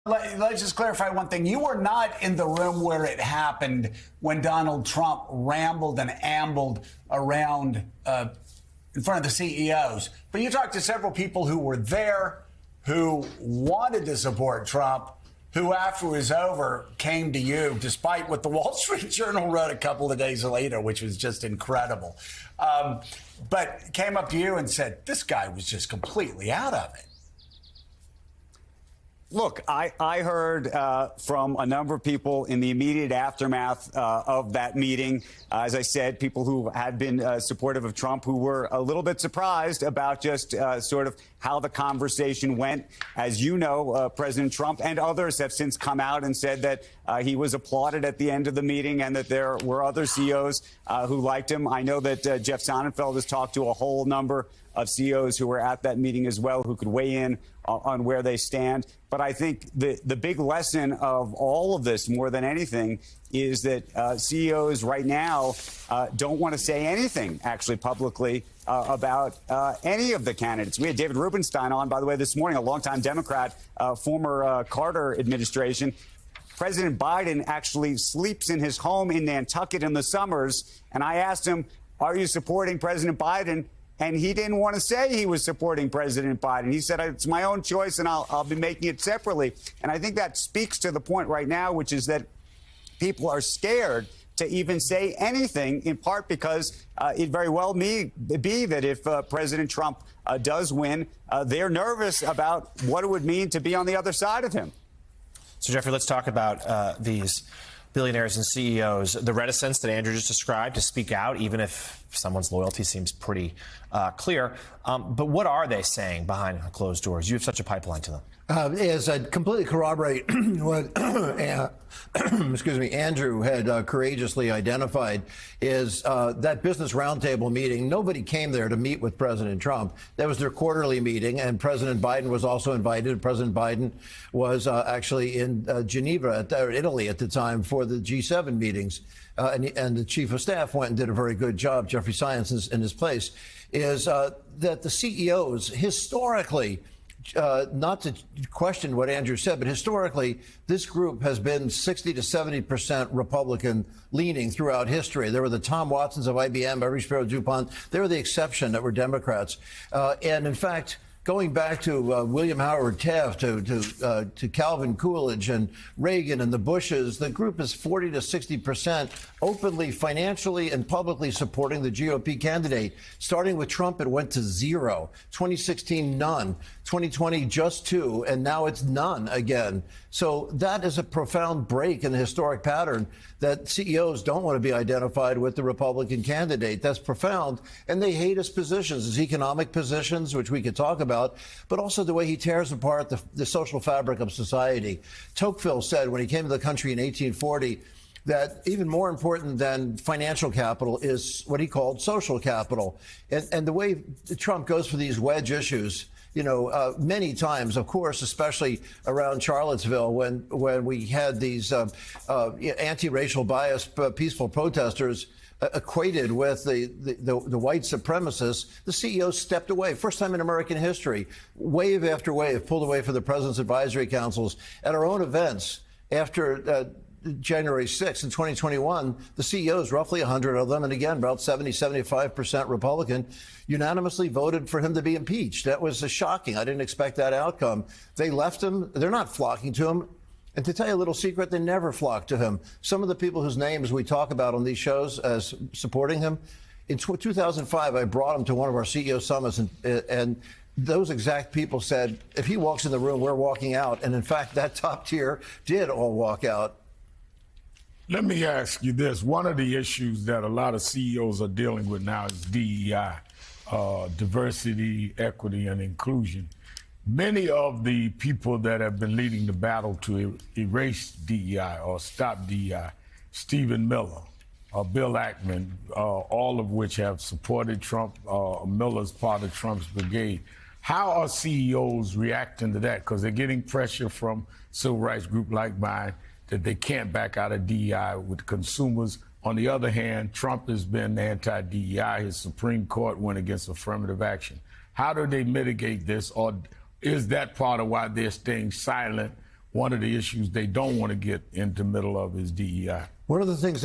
Let's just clarify one thing. You were not in the room where it happened when Donald Trump rambled and ambled around in front of the CEOs. But you talked to several people who were there, who wanted to support Trump, who after it was over came to you, despite what the Wall Street Journal wrote a couple of days later, which was just incredible. But came up to you and said, this guy was just completely out of it. Look, I heard from a number of people in the immediate aftermath of that meeting, as I said, people who had been supportive of Trump who were a little bit surprised about just sort of how the conversation went. As you know, President Trump and others have since come out and said that he was applauded at the end of the meeting and that there were other CEOs who liked him. I know that Jeff Sonnenfeld has talked to a whole number of CEOs who were at that meeting as well, who could weigh in on where they stand. But I think the big lesson of all of this, more than anything, is that CEOs right now don't want to say anything, actually, publicly about any of the candidates. We had David Rubenstein on, by the way, this morning, a longtime Democrat, former Carter administration. President Biden actually sleeps in his home in Nantucket in the summers. And I asked him, are you supporting President Biden? And he didn't want to say he was supporting President Biden. He said, it's my own choice, and I'll be making it separately. And I think that speaks to the point right now, which is that people are scared to even say anything, in part because it very well may be that if President Trump does win, they're nervous about what it would mean to be on the other side of him. So, Jeffrey, let's talk about these billionaires and CEOs, the reticence that Andrew just described to speak out, even if someone's loyalty seems pretty clear. But what are they saying behind closed doors? You have such a pipeline to them. Is completely corroborate what Andrew had courageously identified is that business roundtable meeting. Nobody came there to meet with President Trump. That was their quarterly meeting, and President Biden was also invited. President Biden was actually in Geneva, Italy at the time for the G7 meetings, and the chief of staff went and did a very good job. Jeffrey Zients in his place is that the CEOs historically. Not to question what Andrew said, but historically, this group has been 60 to 70% Republican leaning throughout history. There were the Tom Watsons of IBM, Every Shapiro DuPont. They were the exception that were Democrats. And in fact, going back to William Howard Taft, to Calvin Coolidge and Reagan and the Bushes, the group is 40 to 60% openly, financially, and publicly supporting the GOP candidate. Starting with Trump, it went to 0. 2016, none. 2020, just 2. And now it's none again. So that is a profound break in the historic pattern that CEOs don't want to be identified with the Republican candidate. That's profound. And they hate his positions, his economic positions, which we could talk about, but also the way he tears apart the social fabric of society. Tocqueville said when he came to the country in 1840, that even more important than financial capital is what he called social capital. And the way Trump goes for these wedge issues, you know, many times, of course, especially around Charlottesville, when we had these anti-racial bias peaceful protesters equated with the white supremacists, the CEO stepped away. First time in American history, wave after wave, pulled away from the president's advisory councils. At our own events, after January 6th in 2021, the CEOs, roughly 100 of them, and again, about 75% Republican, unanimously voted for him to be impeached. That was shocking. I didn't expect that outcome. They left him. They're not flocking to him. And to tell you a little secret, they never flocked to him. Some of the people whose names we talk about on these shows as supporting him, in 2005, I brought him to one of our CEO summits, and those exact people said, if he walks in the room, we're walking out. And in fact, that top tier did all walk out. Let me ask you this. One of the issues that a lot of CEOs are dealing with now is DEI, diversity, equity, and inclusion. Many of the people that have been leading the battle to erase DEI or stop DEI, Stephen Miller, Bill Ackman, all of which have supported Trump. Miller's part of Trump's brigade. How are CEOs reacting to that? Because they're getting pressure from civil rights group like mine that they can't back out of DEI with consumers. On the other hand, Trump has been anti-DEI. His Supreme Court went against affirmative action. How do they mitigate this? Or is that part of why they're staying silent one of the issues they don't want to get into the middle of is DEI. One of the things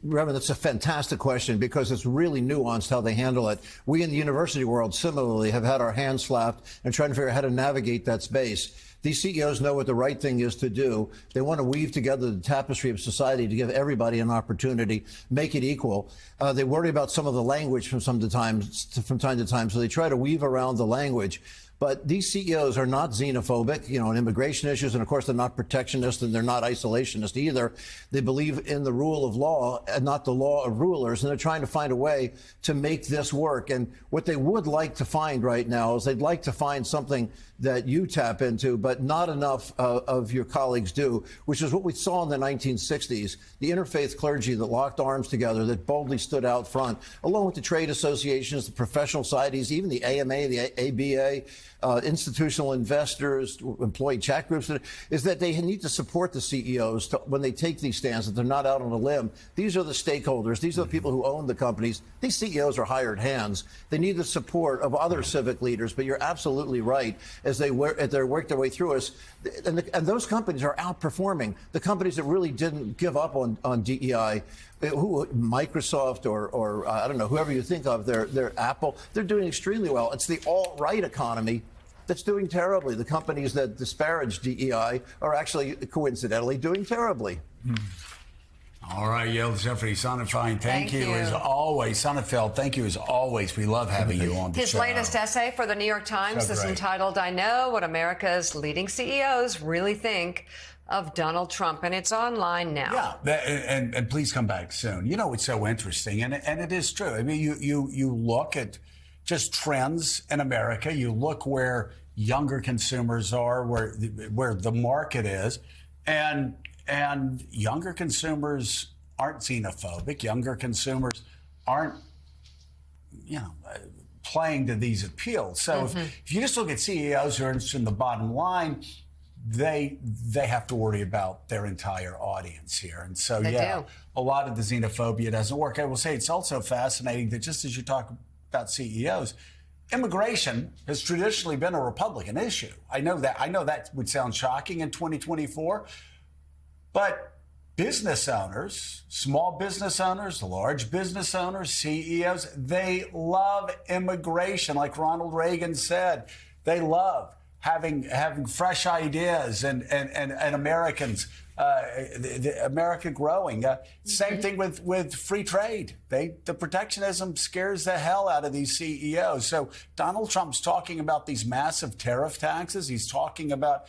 Reverend, that's a fantastic question because it's really nuanced how they handle it. We in the university world similarly have had our hands slapped and trying to figure out how to navigate that space. These CEOs know what the right thing is to do. They want to weave together the tapestry of society to give everybody an opportunity, make it equal. They worry about some of the language from time to time, so they try to weave around the language. But these CEOs are not xenophobic, on immigration issues, and of course they're not protectionist and they're not isolationist either. They believe in the rule of law and not the law of rulers, and they're trying to find a way to make this work. And what they would like to find right now is they'd like to find something that you tap into, but not enough of your colleagues do, which is what we saw in the 1960s, the interfaith clergy that locked arms together, that boldly stood out front, along with the trade associations, the professional societies, even the AMA, the ABA, institutional investors, employee chat groups, is that they need to support the CEOs when they take these stands, that they're not out on a limb. These are the stakeholders. These are the people who own the companies. These CEOs are hired hands. They need the support of other civic leaders, but you're absolutely right. As they work their way through us, and those companies are outperforming the companies that really didn't give up on DEI. Microsoft or I don't know, whoever you think of, they're Apple, they're doing extremely well. It's the alt-right economy that's doing terribly. The companies that disparage DEI are actually, coincidentally, doing terribly. All right, Yale Jeffrey Sonnenfeld, thank you as always. Sonnenfeld, thank you as always. We love having you on the show. His latest essay for the New York Times is entitled, I Know What America's Leading CEOs Really Think of Donald Trump, and it's online now. Yeah, and please come back soon. You know, it's so interesting, and it is true. I mean, you look at just trends in America. You look where younger consumers are, where the market is, and younger consumers aren't xenophobic. Younger consumers aren't, playing to these appeals. So if you just look at CEOs who are interested in the bottom line, they have to worry about their entire audience here. And so, a lot of the xenophobia doesn't work. I will say it's also fascinating that just as you talk about CEOs, immigration has traditionally been a Republican issue. I know that would sound shocking in 2024, but business owners, small business owners, large business owners, CEOs, they love immigration. Like Ronald Reagan said, they love having fresh ideas and Americans, America growing. Same thing with free trade. The protectionism scares the hell out of these CEOs. So Donald Trump's talking about these massive tariff taxes. He's talking about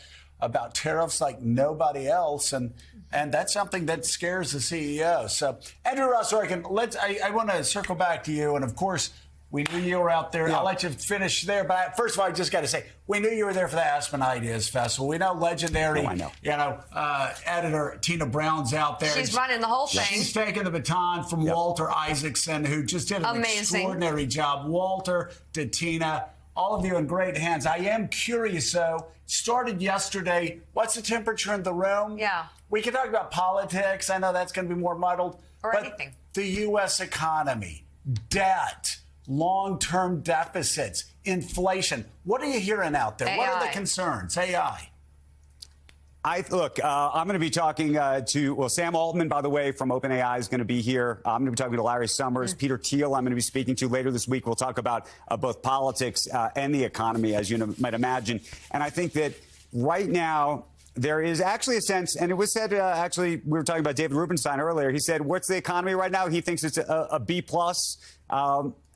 tariffs like nobody else, and that's something that scares the CEO. So Andrew Ross Sorkin, I want to circle back to you, and of course, we knew you were out there. Yeah. I'll let you finish there. But first of all, I just got to say, we knew you were there for the Aspen Ideas Festival. We know legendary, editor Tina Brown's out there. She's running the whole thing. She's taking the baton from Walter Isaacson, who just did an extraordinary job. Walter, to Tina, all of you in great hands. I am curious, though. Started yesterday. What's the temperature in the room? Yeah. We can talk about politics. I know that's going to be more muddled. Or but anything. The U.S. economy, debt, long-term deficits, inflation. What are you hearing out there? AI. What are the concerns? AI. I'm going to be talking to Sam Altman, by the way, from OpenAI is going to be here. I'm going to be talking to Larry Summers, Peter Thiel. I'm going to be speaking to later this week. We'll talk about both politics and the economy, as you might imagine. And I think that right now, there is actually a sense, and it was said, we were talking about David Rubenstein earlier. He said, what's the economy right now? He thinks it's a B+.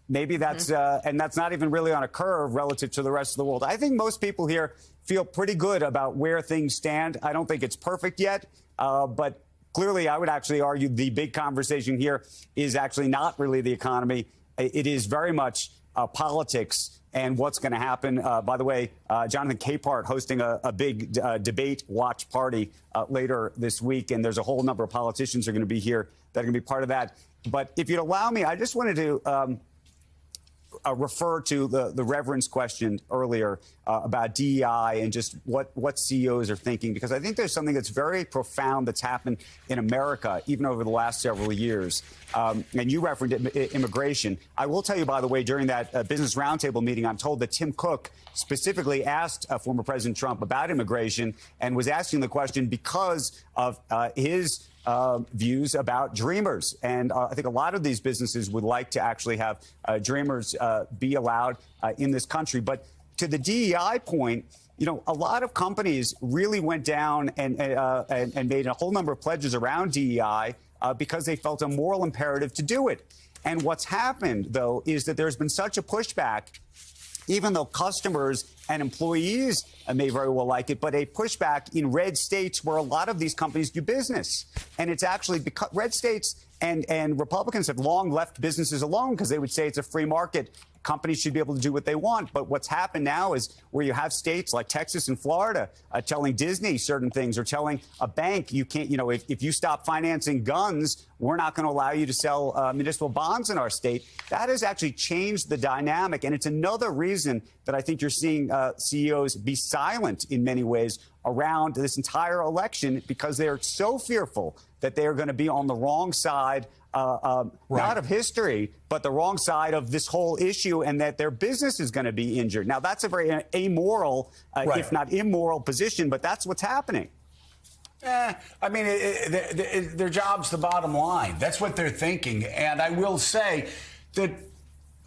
Maybe that's, and that's not even really on a curve relative to the rest of the world. I think most people here feel pretty good about where things stand. I don't think it's perfect yet, but clearly I would actually argue the big conversation here is actually not really the economy. It is very much politics and what's going to happen. By the way, Jonathan Capehart hosting a big debate watch party later this week, and there's a whole number of politicians are going to be here that are going to be part of that. But if you'd allow me, I just wanted to refer to the Reverend's question earlier about DEI and just what CEOs are thinking, because I think there's something that's very profound that's happened in America, even over the last several years. And you referenced immigration. I will tell you, by the way, during that Business Roundtable meeting, I'm told that Tim Cook specifically asked former President Trump about immigration and was asking the question because of his views about dreamers. And I think a lot of these businesses would like to actually have dreamers be allowed in this country. But to the DEI point, you know, a lot of companies really went down and made a whole number of pledges around DEI because they felt a moral imperative to do it. And what's happened, though, is that there's been such a pushback, even though customers and employees may very well like it, but a pushback in red states where a lot of these companies do business. And it's actually because red states and Republicans have long left businesses alone because they would say it's a free market. Companies should be able to do what they want. But what's happened now is where you have states like Texas and Florida telling Disney certain things, or telling a bank you can't, you know, if you stop financing guns, we're not going to allow you to sell municipal bonds in our state. That has actually changed the dynamic. And it's another reason that I think you're seeing CEOs be silent in many ways around this entire election, because they're so fearful that they are going to be on the wrong side, not of history, but the wrong side of this whole issue, and that their business is going to be injured. Now, that's a very amoral, if not immoral, position, but that's what's happening. I mean, their job's the bottom line. That's what they're thinking. And I will say that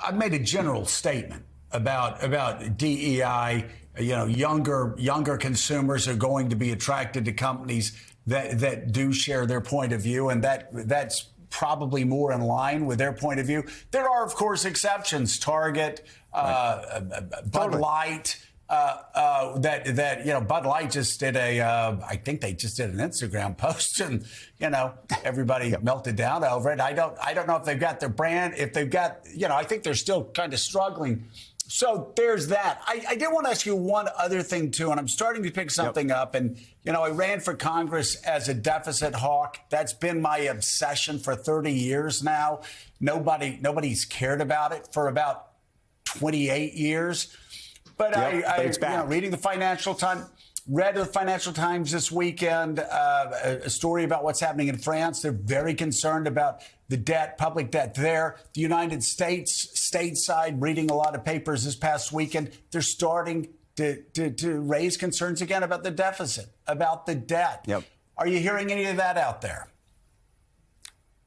I've made a general statement about DEI. You know, younger consumers are going to be attracted to companies that do share their point of view, and that's probably more in line with their point of view. There are, of course, exceptions. Target, Bud Light. That you know, Bud Light just did I think they just did an Instagram post, and you know, everybody melted down over it. I don't know if they've got their brand, if they've got, you know, I think they're still kind of struggling. So there's that. I did want to ask you one other thing too, and I'm starting to pick something up. And you know, I ran for Congress as a deficit hawk. That's been my obsession for 30 years now. Nobody's cared about it for about 28 years. But it's back. You know, reading the Financial Times, read the Financial Times this weekend, a story about what's happening in France. They're very concerned about the debt, public debt there. The United States, stateside, reading a lot of papers this past weekend, they're starting to raise concerns again about the deficit, about the debt. Yep. Are you hearing any of that out there?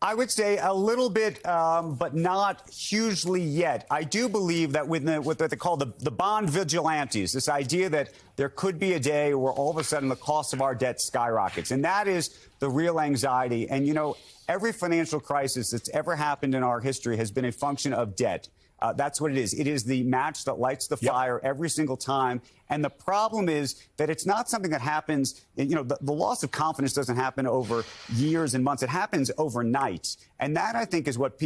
I would say a little bit, but not hugely yet. I do believe that with what they call the bond vigilantes, this idea that there could be a day where all of a sudden the cost of our debt skyrockets. And that is the real anxiety. And, you know, every financial crisis that's ever happened in our history has been a function of debt. That's what it is. It is the match that lights the fire every single time. And the problem is that it's not something that happens, you know, the loss of confidence doesn't happen over years and months. It happens overnight. And that, I think, is what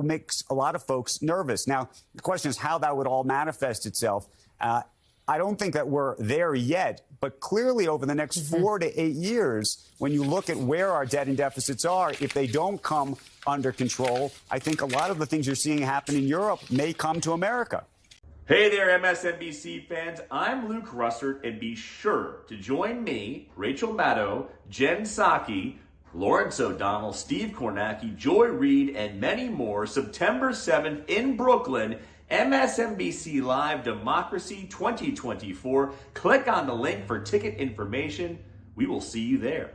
makes a lot of folks nervous. Now, the question is how that would all manifest itself. I don't think that we're there yet, but clearly over the next 4 to 8 years, when you look at where our debt and deficits are, if they don't come under control, I think a lot of the things you're seeing happen in Europe may come to America. Hey there, MSNBC fans. I'm Luke Russert, and be sure to join me, Rachel Maddow, Jen Psaki, Lawrence O'Donnell, Steve Kornacki, Joy Reid, and many more September 7th in Brooklyn, MSNBC Live Democracy 2024. Click on the link for ticket information. We will see you there.